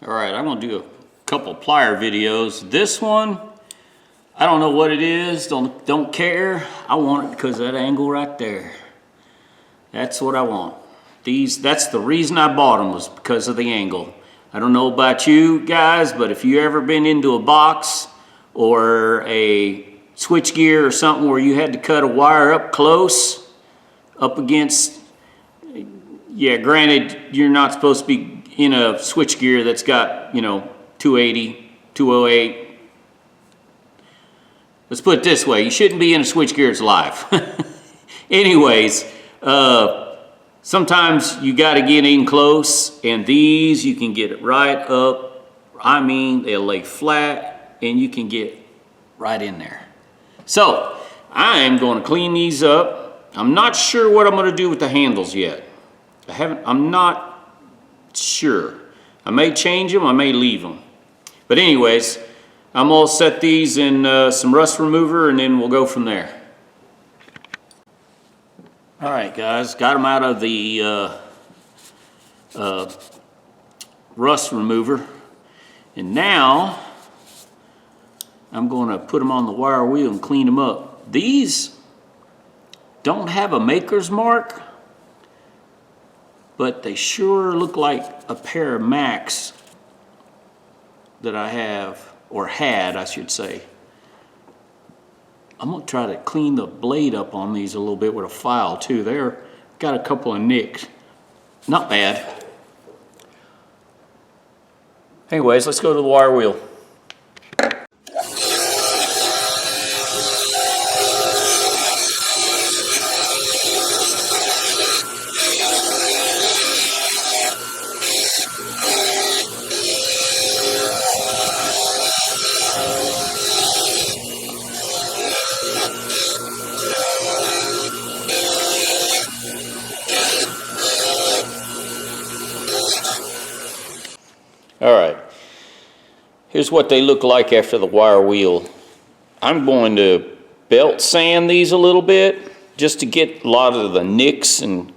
Alright, I'm going to do a couple plier videos. This one, I don't know what it is, don't care. I want it because of that angle right there. That's what I want. That's the reason I bought them, was because of the angle. I don't know about you guys, but if you ever been into a box or a switch gear or something where you had to cut a wire up close, up against, yeah, granted, you're not supposed to be in a switch gear that's got, 280, 208. Let's put it this way, you shouldn't be in a switch gear that's live. Anyways, sometimes you got to get in close, and these you can get it right up. I mean, they'll lay flat and you can get right in there. So I am going to clean these up. I'm not sure what I'm going to do with the handles yet. I'm not sure. I may change them, I may leave them. But anyways, I'm going to set these in some rust remover, and then we'll go from there. All right, guys, got them out of the rust remover, and now I'm going to put them on the wire wheel and clean them up. These don't have a maker's mark, but they sure look like a pair of Macs that I have, or had, I should say. I'm gonna try to clean the blade up on these a little bit with a file too. They're got a couple of nicks. Not bad. Anyways, let's go to the wire wheel. All right, here's what they look like after the wire wheel. I'm going to belt sand these a little bit just to get a lot of the nicks, and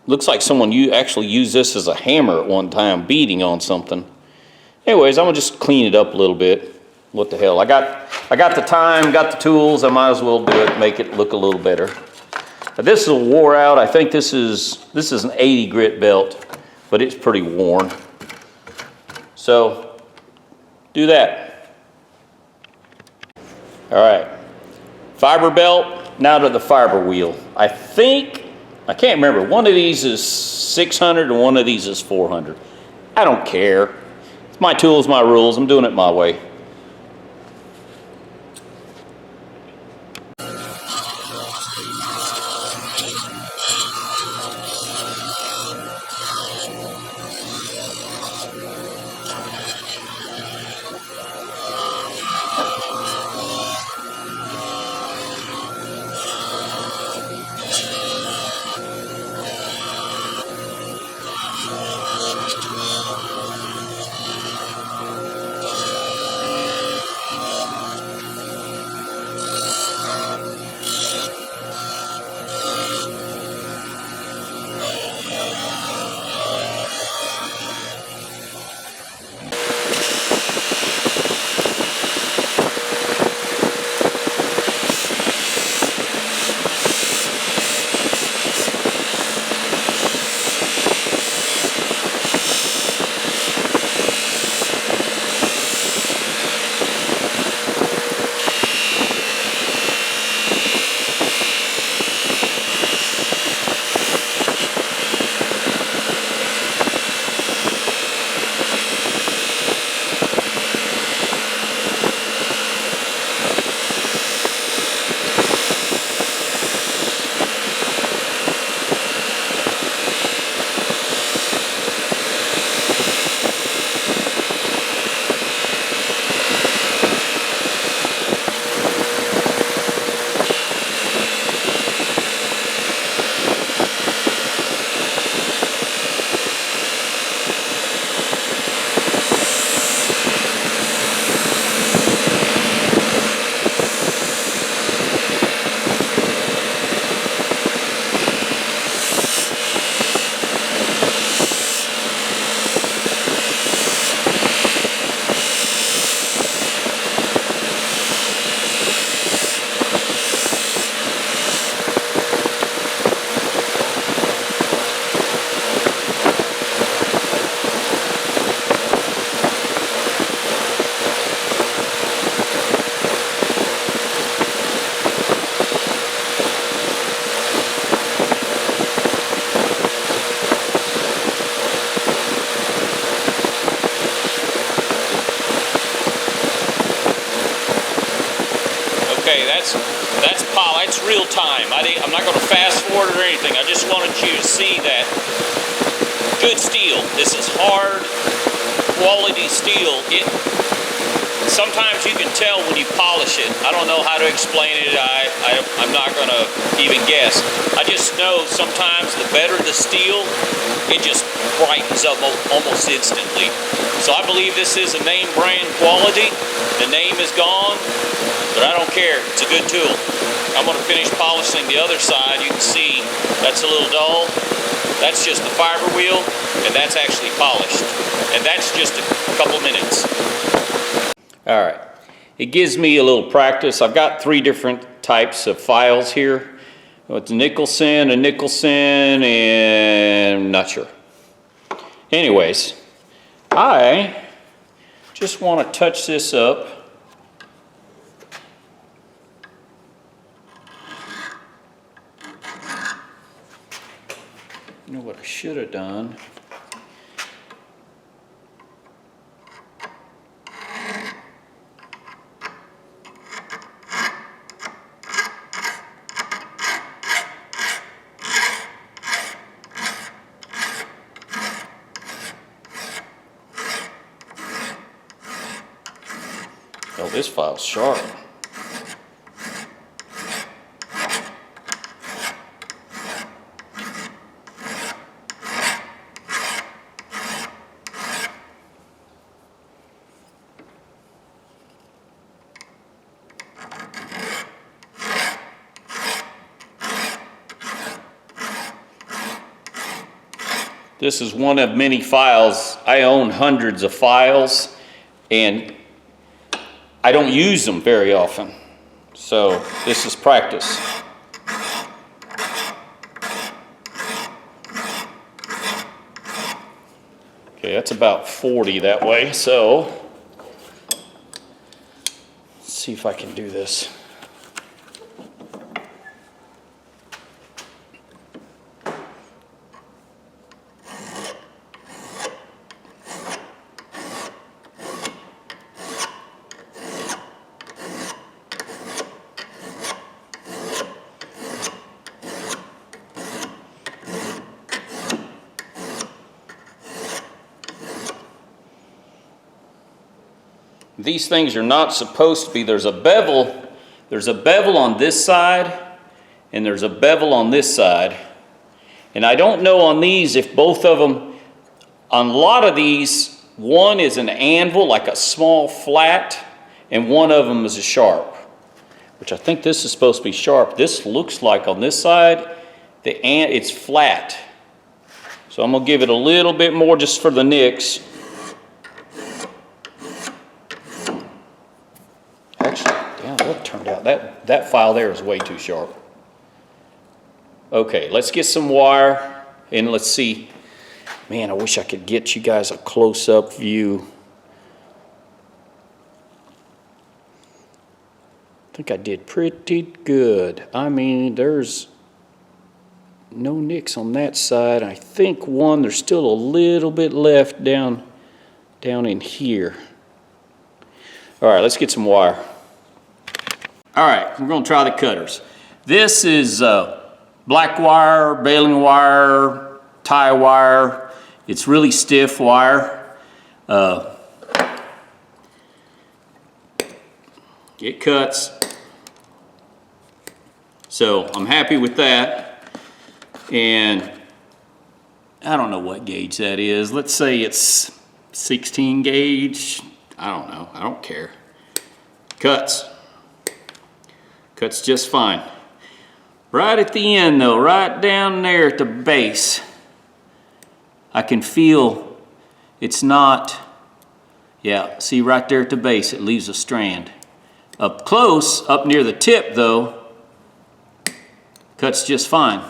looks like someone actually used this as a hammer at one time, beating on something. Anyways, I'm gonna just clean it up a little bit. What the hell, I got the time, got the tools, I might as well do it, make it look a little better. Now, this is wore out. I think this is an 80 grit belt, but it's pretty worn. So, do that. All right, fiber belt, now to the fiber wheel. I can't remember, one of these is 600 and one of these is 400. I don't care. It's my tools, my rules, I'm doing it my way. that's real time. I'm not going to fast forward or anything. I just wanted you to see that good steel. This is hard quality steel. Sometimes you can tell when you polish it. I don't know how to explain it. I'm not going to even guess. I just know sometimes the better the steel, it just brightens up almost instantly. So I believe this is a name brand quality. The name is gone, but I don't care. It's a good tool. I'm going to finish polishing the other side. You can see that's a little dull. That's just the fiber wheel, and that's actually polished. And that's just a couple minutes. All right, it gives me a little practice. I've got 3 different types of files here. It's a Nicholson, and I'm not sure. Anyways, I just want to touch this up. You know what I should have done? Oh, this file's sharp. This is one of many files. I own hundreds of files, and I don't use them very often. So this is practice. Okay, that's about 40 that way. So let's see if I can do this. These things are not supposed to be. There's a bevel on this side, and there's a bevel on this side. And I don't know on these if both of them, on a lot of these, one is an anvil, like a small flat, and one of them is a sharp, which I think this is supposed to be sharp. This looks like on this side, it's flat. So I'm gonna give it a little bit more just for the nicks. Actually, yeah, that turned out, that file there is way too sharp. Okay, let's get some wire and let's see. Man, I wish I could get you guys a close-up view. I think I did pretty good. I mean, there's no nicks on that side. I think there's still a little bit left down in here. All right, let's get some wire. All right, we're gonna try the cutters. This is black wire, baling wire, tie wire. It's really stiff wire. It cuts. So I'm happy with that. And I don't know what gauge that is. Let's say it's 16 gauge. I don't know, I don't care. Cuts just fine. Right at the end though, right down there at the base, I can feel it's not, yeah, see right there at the base, it leaves a strand. Up close, up near the tip though, cuts just fine.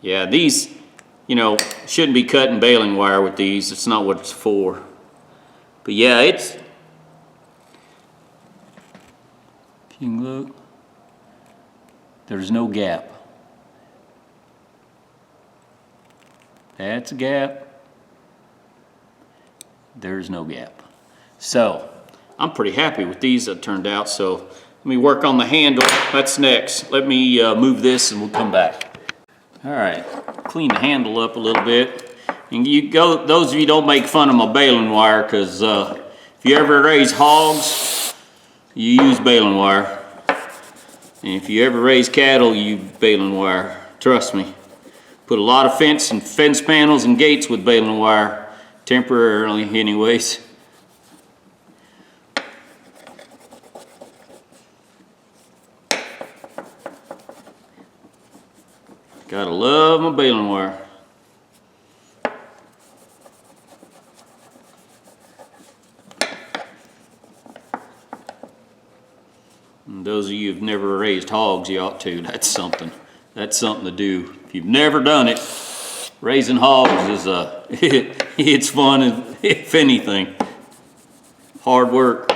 Yeah, these, you know, shouldn't be cutting baling wire with these. It's not what it's for. But yeah, if you can look, there's no gap. That's a gap. There's no gap. So I'm pretty happy with these that turned out. So let me work on the handle. That's next. Let me move this and we'll come back. All right, clean the handle up a little bit. And those of you don't make fun of my baling wire, because if you ever raise hogs, you use baling wire. And if you ever raise cattle, you use baling wire. Trust me. Put a lot of fence panels and gates with baling wire, temporarily anyways. Gotta love my baling wire. And those of you who've never raised hogs, you ought to. That's something to do. If you've never done it, raising hogs is it's fun, if anything. Hard work.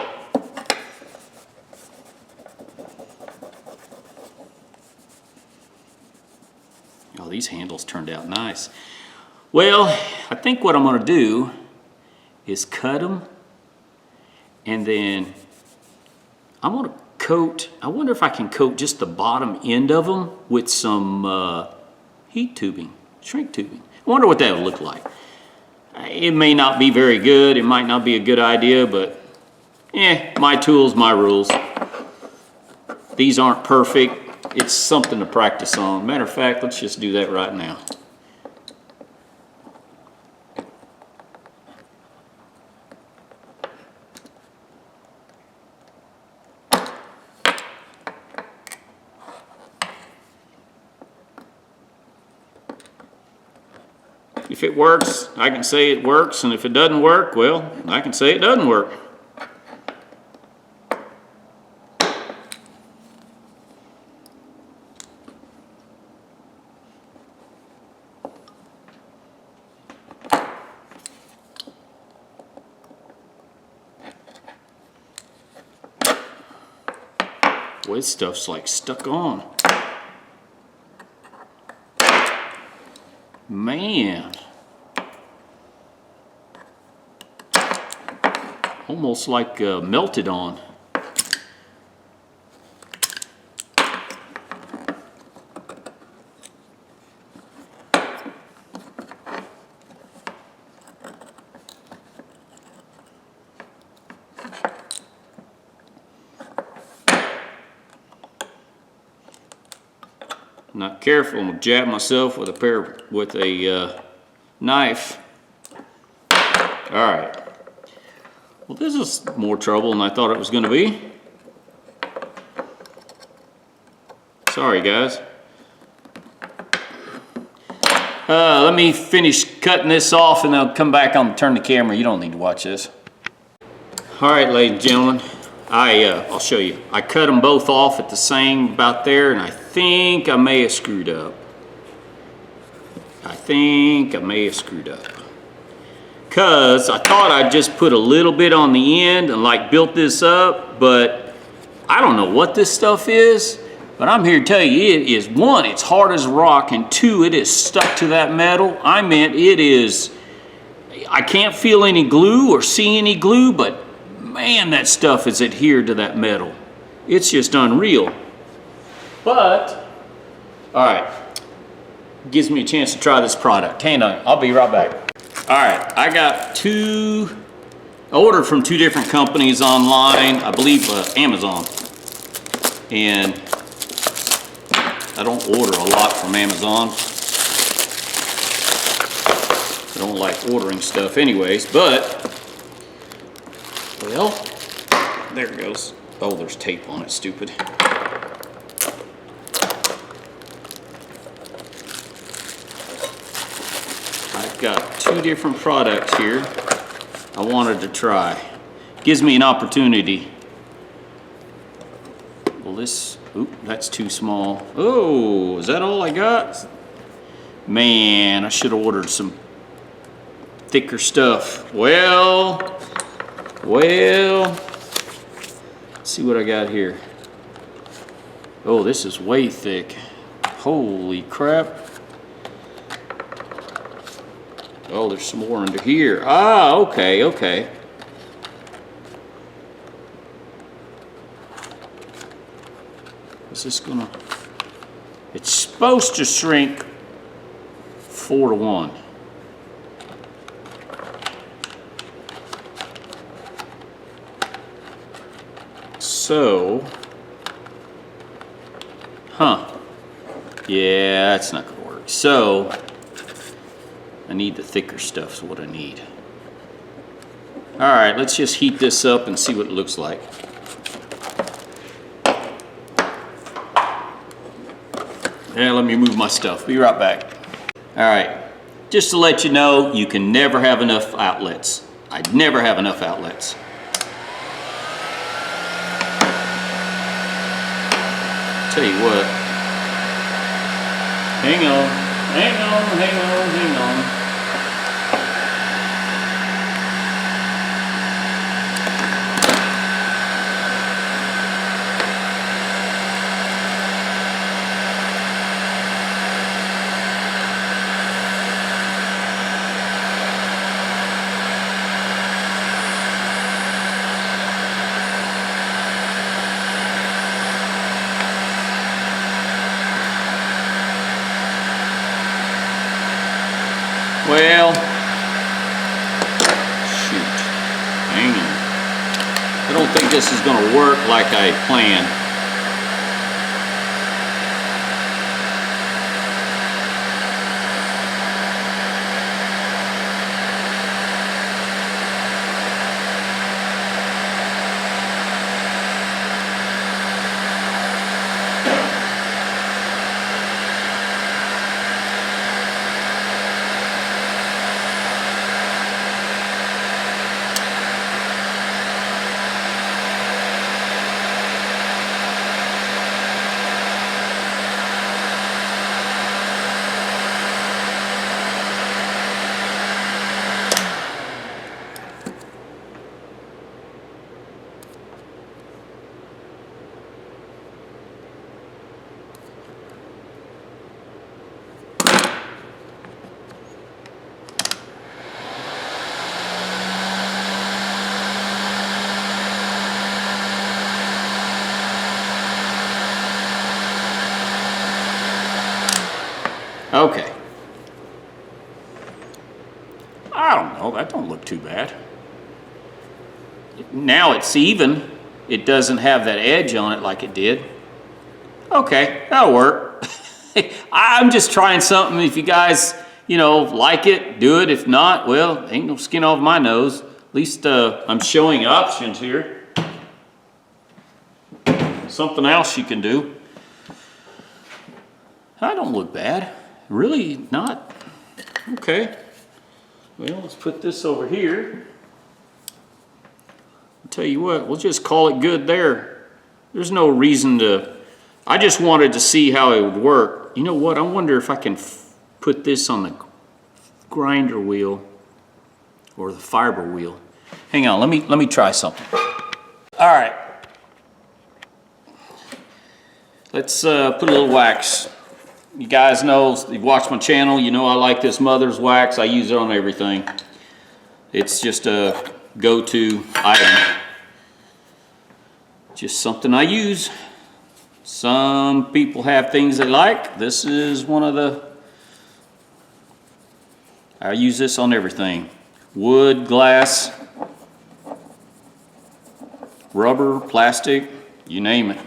Oh, these handles turned out nice. Well, I think what I'm going to do is cut them, and then I'm going to coat. I wonder if I can coat just the bottom end of them with some heat tubing, shrink tubing. I wonder what that would look like. It may not be very good. It might not be a good idea, but my tools, my rules. These aren't perfect. It's something to practice on. Matter of fact, let's just do that right now. If it works, I can say it works, and if it doesn't work, well, I can say it doesn't work. Boy, this stuff's like stuck on. Man. Almost like melted on. Not careful, I'm gonna jab myself with a knife. All right. Well, this is more trouble than I thought it was going to be. Sorry, guys. Let me finish cutting this off, and I'll come back on and turn the camera. You don't need to watch this. All right, ladies and gentlemen. I'll show you. I cut them both off at the same about there, and I think I may have screwed up. Because I thought I'd just put a little bit on the end and like built this up, but I don't know what this stuff is, but I'm here to tell you it is, one, it's hard as a rock, and two, it is stuck to that metal. I can't feel any glue or see any glue, but man, that stuff is adhered to that metal. It's just unreal. But, all right, gives me a chance to try this product. Hang on, I'll be right back. All right, I got I ordered from two different companies online, I believe Amazon. And I don't order a lot from Amazon. I don't like ordering stuff anyways, but, well, there it goes. Oh, there's tape on it, stupid. I've got two different products here I wanted to try. Gives me an opportunity. Well, that's too small. Oh, is that all I got? Man, I should have ordered some thicker stuff. Well, let's see what I got here. Oh, this is way thick. Holy crap. Oh, there's some more under here. Ah, okay. this gonna, it's supposed to shrink 4 to 1. So, yeah, that's not gonna work. So, I need the thicker stuff, is what I need. All right, let's just heat this up and see what it looks like. Yeah, let me move my stuff. Be right back. All right, just to let you know, you can never have enough outlets. I never have enough outlets. Tell you what. Hang on, hang on, hang on, hang on. Well, shoot, hang on. I don't think this is going to work like I planned. Okay. I don't know, that don't look too bad. Now it's even. It doesn't have that edge on it like it did. Okay, that'll work. I'm just trying something. If you guys, you know, like it, do it. If not, well, ain't no skin off my nose. At least I'm showing options here. Something else you can do. That don't look bad. Really not. Okay. Well, let's put this over here. I'll tell you what, we'll just call it good there. There's no reason to, I just wanted to see how it would work. You know what, I wonder if I can put this on the grinder wheel or the fiber wheel. Hang on, let me try something. All right. Let's put a little wax. You guys know, you've watched my channel, you know I like this mother's wax. I use it on everything. It's just a go-to item. Just something I use. Some people have things they like. This is one of the, I use this on everything. Wood, glass, rubber, plastic, you name it.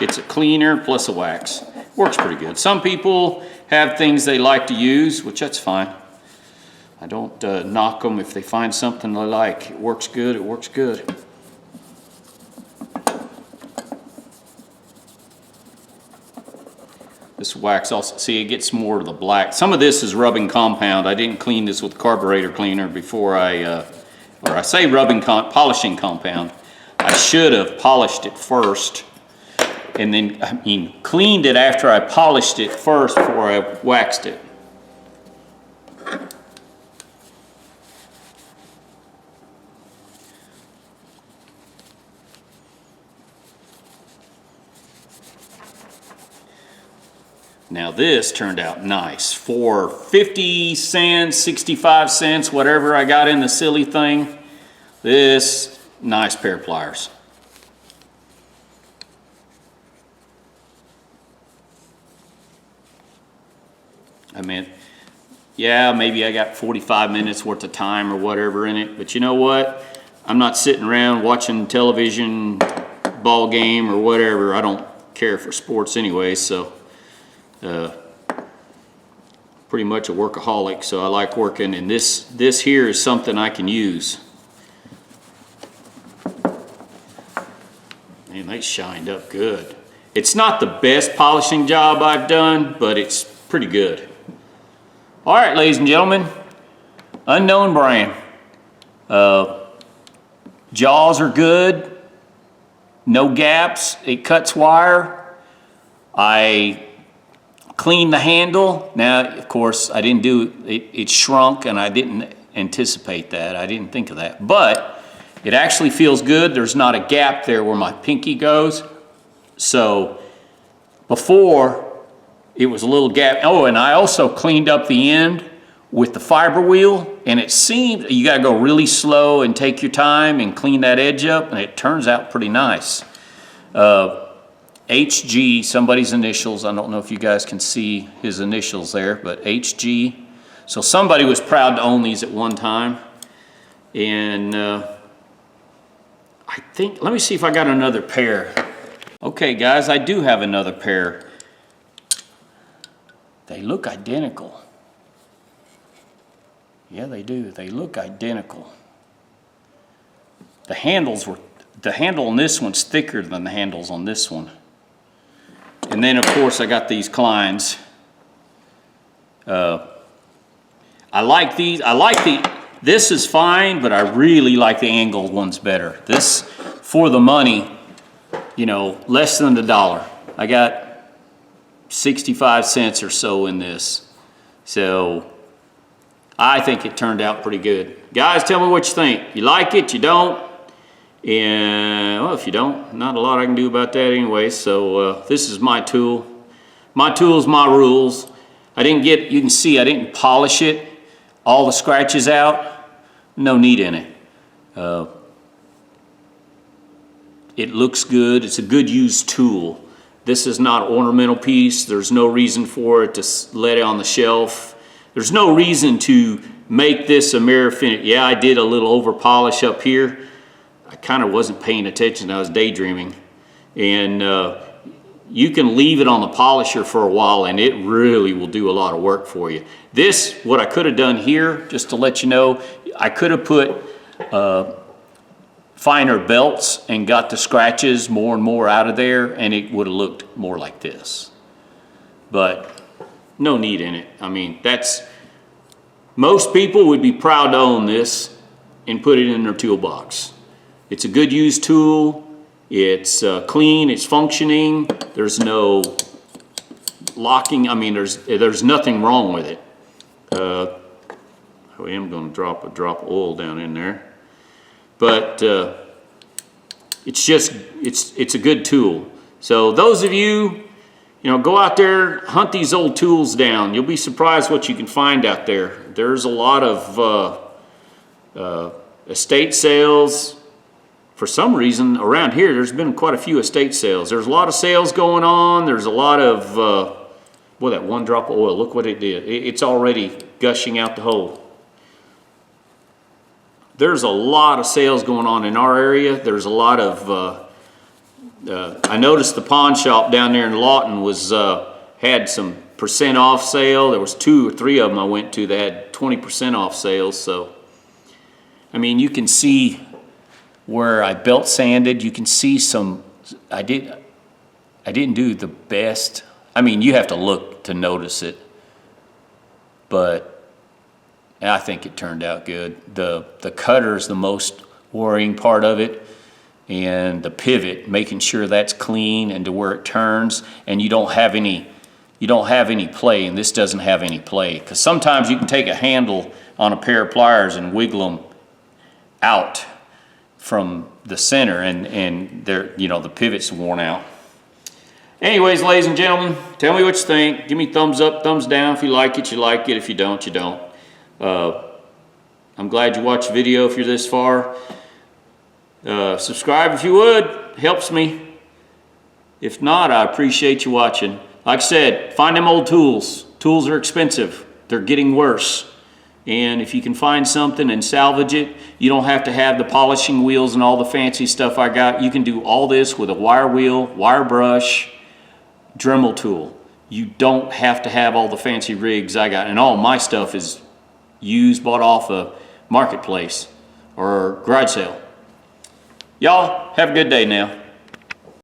It's a cleaner plus a wax. Works pretty good. Some people have things they like to use, which that's fine. I don't knock them if they find something they like. It works good, it works good. This wax also, see, it gets more to the black. Some of this is rubbing compound. I didn't clean this with carburetor cleaner before or I say polishing compound. I should have polished it first. And then, cleaned it after I polished it first before I waxed it. Now this turned out nice. For 50 cents, 65 cents, whatever I got in the silly thing, This nice pair of pliers. I mean, yeah, maybe I got 45 minutes worth of time or whatever in it, but you know what? I'm not sitting around watching television, ball game or whatever. I don't care for sports anyway, so pretty much a workaholic, so I like working, and this here is something I can use. Man, they shined up good. It's not the best polishing job I've done, but it's pretty good. All right, ladies and gentlemen, unknown brand. Jaws are good, no gaps, it cuts wire. I cleaned the handle. Now, of course, I didn't do it, it shrunk, and I didn't anticipate that. I didn't think of that, but it actually feels good. There's not a gap there where my pinky goes. So before, it was a little gap. Oh, and I also cleaned up the end with the fiber wheel, and it seemed you gotta go really slow and take your time and clean that edge up, and it turns out pretty nice. HG, somebody's initials. I don't know if you guys can see his initials there, but HG. So somebody was proud to own these at one time. And I think, let me see if I got another pair. Okay, guys, I do have another pair. They look identical. Yeah, they do. They look identical. The handle on this one's thicker than the handles on this one. And then, of course, I got these Kleins. I like these. This is fine, but I really like the angled ones better. This, for the money, you know, less than $1. I got 65 cents or so in this. So I think it turned out pretty good. Guys, tell me what you think. You like it, you don't? And, well, if you don't, not a lot I can do about that anyway. So this is my tool. My tools, my rules. You can see I didn't polish it. All the scratches out, no need in it. It looks good. It's a good used tool. This is not an ornamental piece. There's no reason for it to let it on the shelf. There's no reason to make this a mirror finish. Yeah, I did a little over polish up here. I kind of wasn't paying attention. I was daydreaming. And you can leave it on the polisher for a while, and it really will do a lot of work for you. This, what I could have done here, just to let you know, I could have put finer belts and got the scratches more and more out of there, and it would have looked more like this. But no need in it. I mean, most people would be proud to own this and put it in their toolbox. It's a good used tool. It's clean, it's functioning. There's no locking. I mean, there's nothing wrong with it. I am going to drop a drop of oil down in there. But it's a good tool. So those of you, go out there, hunt these old tools down. You'll be surprised what you can find out there. There's a lot of estate sales. For some reason, around here, there's been quite a few estate sales. There's a lot of sales going on. There's a lot of, boy, that one drop of oil, look what it did. It's already gushing out the hole. There's a lot of sales going on in our area. There's a lot of, I noticed the pawn shop down there in Lawton had some % off sale. There was 2 or 3 of them I went to that had 20% off sales. So, I mean, you can see where I belt sanded. You can see some, I didn't do the best. I mean, you have to look to notice it, but I think it turned out good. The cutter is the most worrying part of it, and the pivot, making sure that's clean and to where it turns, and you don't have any play, and this doesn't have any play. Because sometimes you can take a handle on a pair of pliers and wiggle them out from the center, and the pivot's worn out. Anyways, ladies and gentlemen, tell me what you think. Give me thumbs up, thumbs down. If you like it, you like it. If you don't, you don't. I'm glad you watched the video if you're this far. Subscribe if you would, helps me. If not, I appreciate you watching. Like I said, find them old tools. Tools are expensive. They're getting worse. And if you can find something and salvage it, you don't have to have the polishing wheels and all the fancy stuff I got. You can do all this with a wire wheel, wire brush, Dremel tool. You don't have to have all the fancy rigs I got. And all my stuff is used, bought off a marketplace or garage sale. Y'all have a good day now.